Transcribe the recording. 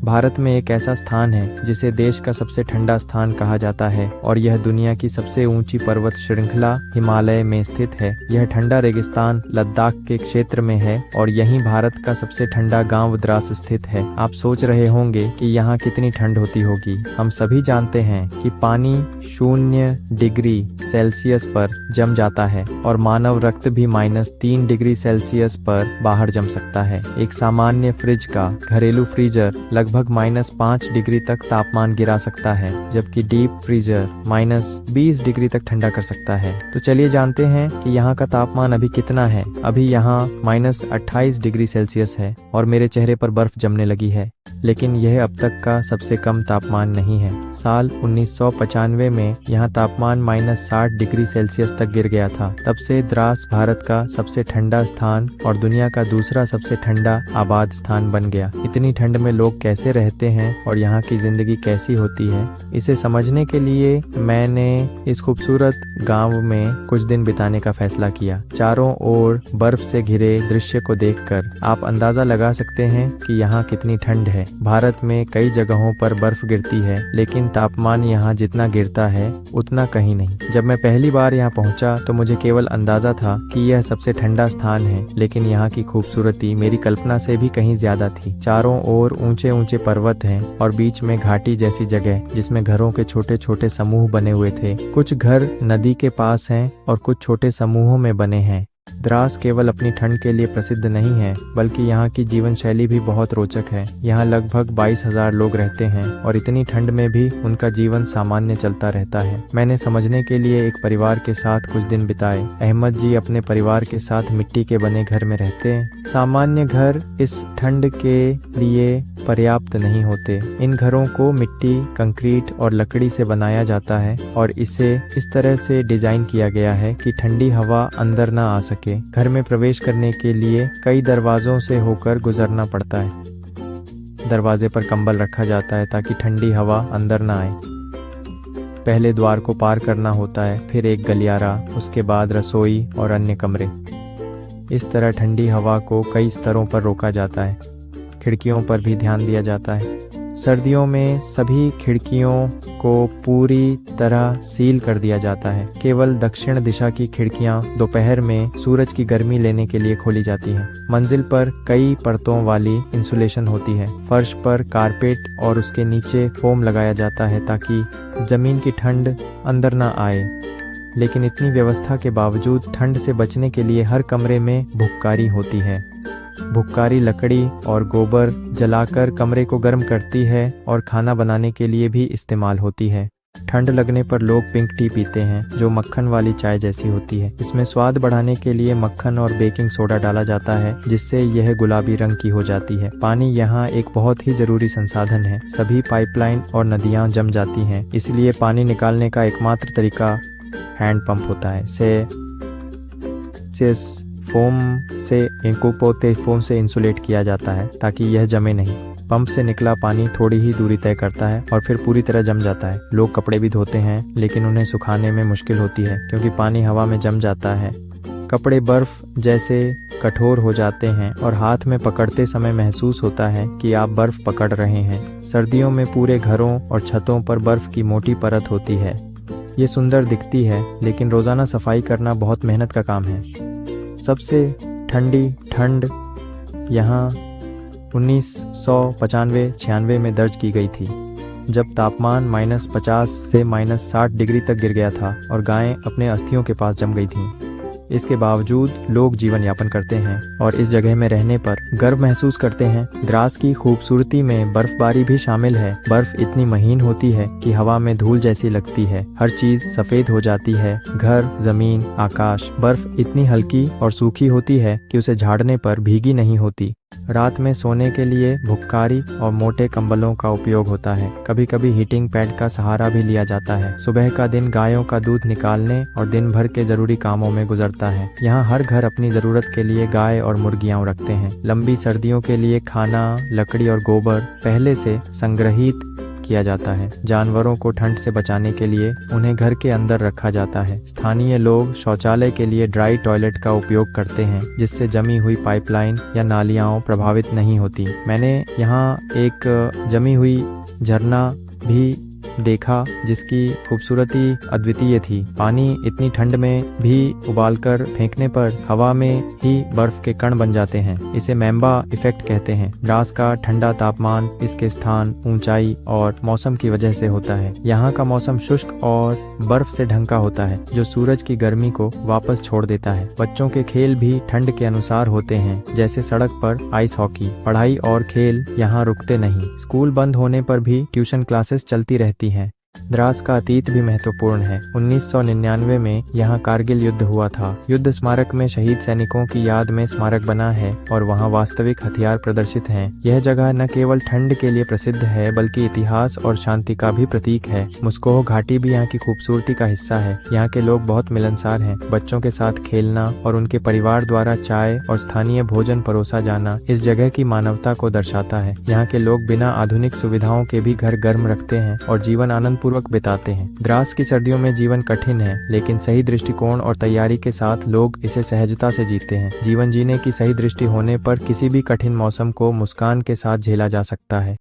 भारत में एक ऐसा स्थान है जिसे देश का सबसे ठंडा स्थान कहा जाता है और यह दुनिया की सबसे ऊंची पर्वत श्रृंखला हिमालय में स्थित है। यह ठंडा रेगिस्तान लद्दाख के क्षेत्र में है और यहीं भारत का सबसे ठंडा गांव द्रास स्थित है। आप सोच रहे होंगे कि यहाँ कितनी ठंड होती होगी। हम सभी जानते हैं कि पानी 0 डिग्री सेल्सियस पर जम जाता है और मानव रक्त भी -3 डिग्री सेल्सियस पर बाहर जम सकता है। एक सामान्य फ्रिज का घरेलू फ्रीजर लगभग -5 डिग्री तक तापमान गिरा सकता है, जबकि डीप फ्रीजर -20 डिग्री तक ठंडा कर सकता है। तो चलिए जानते हैं कि यहाँ का तापमान अभी कितना है। अभी यहाँ -28 डिग्री सेल्सियस है और मेरे चेहरे पर बर्फ जमने लगी है, लेकिन यह अब तक का सबसे कम तापमान नहीं है। साल 1995 में यहाँ तापमान -60 डिग्री सेल्सियस तक गिर गया था। तब से द्रास भारत का सबसे ठंडा स्थान और दुनिया का दूसरा सबसे ठंडा आबाद स्थान बन गया। इतनी ठंड में लोग कैसे रहते हैं और यहाँ की जिंदगी कैसी होती है, इसे समझने के लिए मैंने इस खूबसूरत गांव में कुछ दिन बिताने का फैसला किया। चारों ओर बर्फ से घिरे दृश्य को देखकर आप अंदाजा लगा सकते हैं कि यहाँ कितनी ठंड है। भारत में कई जगहों पर बर्फ गिरती है, लेकिन तापमान यहाँ जितना गिरता है उतना कहीं नहीं। जब मैं पहली बार यहाँ पहुँचा तो मुझे केवल अंदाजा था कि यह सबसे ठंडा स्थान है, लेकिन यहाँ की खूबसूरती मेरी कल्पना से भी कहीं ज्यादा थी। चारों ओर ऊंचे ऊंचे पर्वत हैं और बीच में घाटी जैसी जगह जिसमें घरों के छोटे छोटे समूह बने हुए थे। कुछ घर नदी के पास हैं और कुछ छोटे समूहों में बने हैं। द्रास केवल अपनी ठंड के लिए प्रसिद्ध नहीं है, बल्कि यहाँ की जीवन शैली भी बहुत रोचक है। यहाँ लगभग 22,000 लोग रहते हैं और इतनी ठंड में भी उनका जीवन सामान्य चलता रहता है। मैंने समझने के लिए एक परिवार के साथ कुछ दिन बिताए। अहमद जी अपने परिवार के साथ मिट्टी के बने घर में रहते हैं। सामान्य घर इस ठंड के लिए पर्याप्त नहीं होते। इन घरों को मिट्टी, कंक्रीट और लकड़ी से बनाया जाता है और इसे इस तरह से डिजाइन किया गया है कि ठंडी हवा अंदर न आ सके। घर में प्रवेश करने के लिए कई दरवाजों से होकर गुजरना पड़ता है। दरवाजे पर कंबल रखा जाता है ताकि ठंडी हवा अंदर न आए। पहले द्वार को पार करना होता है, फिर एक गलियारा, उसके बाद रसोई और अन्य कमरे। इस तरह ठंडी हवा को कई स्तरों पर रोका जाता है। खिड़कियों पर भी ध्यान दिया जाता है। सर्दियों में सभी खिड़कियों को पूरी तरह सील कर दिया जाता है। केवल दक्षिण दिशा की खिड़कियां दोपहर में सूरज की गर्मी लेने के लिए खोली जाती हैं। मंजिल पर कई परतों वाली इंसुलेशन होती है। फर्श पर कारपेट और उसके नीचे फोम लगाया जाता है ताकि जमीन की ठंड अंदर न आए। लेकिन इतनी व्यवस्था के बावजूद ठंड से बचने के लिए हर कमरे में भुक्कारी होती है। भुक्कारी लकड़ी और गोबर जलाकर कमरे को गर्म करती है और खाना बनाने के लिए भी इस्तेमाल होती है। ठंड लगने पर लोग पिंक टी पीते हैं, जो मक्खन वाली चाय जैसी होती है। इसमें स्वाद बढ़ाने के लिए मक्खन और बेकिंग सोडा डाला जाता है, जिससे यह गुलाबी रंग की हो जाती है। पानी यहाँ एक बहुत ही जरूरी संसाधन है। सभी पाइपलाइन और नदियाँ जम जाती हैं, इसलिए पानी निकालने का एकमात्र तरीका हैंड पंप होता है। फोम से इंसुलेट किया जाता है ताकि यह जमे नहीं। पंप से निकला पानी थोड़ी ही दूरी तय करता है और फिर पूरी तरह जम जाता है। लोग कपड़े भी धोते हैं, लेकिन उन्हें सुखाने में मुश्किल होती है क्योंकि पानी हवा में जम जाता है। कपड़े बर्फ जैसे कठोर हो जाते हैं और हाथ में पकड़ते समय महसूस होता है कि आप बर्फ पकड़ रहे हैं। सर्दियों में पूरे घरों और छतों पर बर्फ की मोटी परत होती है। ये सुंदर दिखती है, लेकिन रोजाना सफाई करना बहुत मेहनत का काम है। सबसे ठंडी ठंड यहाँ 1995-96 में दर्ज की गई थी, जब तापमान -50 से -60 डिग्री तक गिर गया था और गायें अपने अस्थियों के पास जम गई थीं। इसके बावजूद लोग जीवन यापन करते हैं और इस जगह में रहने पर गर्व महसूस करते हैं। द्रास की खूबसूरती में बर्फबारी भी शामिल है। बर्फ इतनी महीन होती है कि हवा में धूल जैसी लगती है। हर चीज सफेद हो जाती है, घर, जमीन, आकाश। बर्फ इतनी हल्की और सूखी होती है कि उसे झाड़ने पर भीगी नहीं होती। रात में सोने के लिए भुक्कारी और मोटे कंबलों का उपयोग होता है। कभी कभी हीटिंग पैड का सहारा भी लिया जाता है। सुबह का दिन गायों का दूध निकालने और दिन भर के जरूरी कामों में गुजरता है। यहाँ हर घर अपनी जरूरत के लिए गाय और मुर्गियां रखते हैं। लंबी सर्दियों के लिए खाना, लकड़ी और गोबर पहले से संग्रहित किया जाता है। जानवरों को ठंड से बचाने के लिए उन्हें घर के अंदर रखा जाता है। स्थानीय लोग शौचालय के लिए ड्राई टॉयलेट का उपयोग करते हैं, जिससे जमी हुई पाइपलाइन या नालियाँ प्रभावित नहीं होती। मैंने यहाँ एक जमी हुई झरना भी देखा जिसकी खूबसूरती अद्वितीय थी। पानी इतनी ठंड में भी उबालकर फेंकने पर हवा में ही बर्फ के कण बन जाते हैं। इसे मैम्बा इफेक्ट कहते हैं। द्रास का ठंडा तापमान इसके स्थान, ऊंचाई और मौसम की वजह से होता है। यहाँ का मौसम शुष्क और बर्फ से ढंका होता है, जो सूरज की गर्मी को वापस छोड़ देता है। बच्चों के खेल भी ठंड के अनुसार होते हैं, जैसे सड़क पर आइस हॉकी। पढ़ाई और खेल यहाँ रुकते नहीं। स्कूल बंद होने पर भी ट्यूशन क्लासेस चलती रहती हैं। द्रास का अतीत भी महत्वपूर्ण है। 1999 में यहाँ कारगिल युद्ध हुआ था। युद्ध स्मारक में शहीद सैनिकों की याद में स्मारक बना है और वहाँ वास्तविक हथियार प्रदर्शित हैं। यह जगह न केवल ठंड के लिए प्रसिद्ध है, बल्कि इतिहास और शांति का भी प्रतीक है। मुस्कोह घाटी भी यहाँ की खूबसूरती का हिस्सा है। यहाँ के लोग बहुत मिलनसार हैं। बच्चों के साथ खेलना और उनके परिवार द्वारा चाय और स्थानीय भोजन परोसा जाना इस जगह की मानवता को दर्शाता है। यहाँ के लोग बिना आधुनिक सुविधाओं के भी घर गर्म रखते हैं और जीवन आनंद पूर्वक बिताते हैं। द्रास की सर्दियों में जीवन कठिन है, लेकिन सही दृष्टिकोण और तैयारी के साथ लोग इसे सहजता से जीते हैं। जीवन जीने की सही दृष्टि होने पर किसी भी कठिन मौसम को मुस्कान के साथ झेला जा सकता है।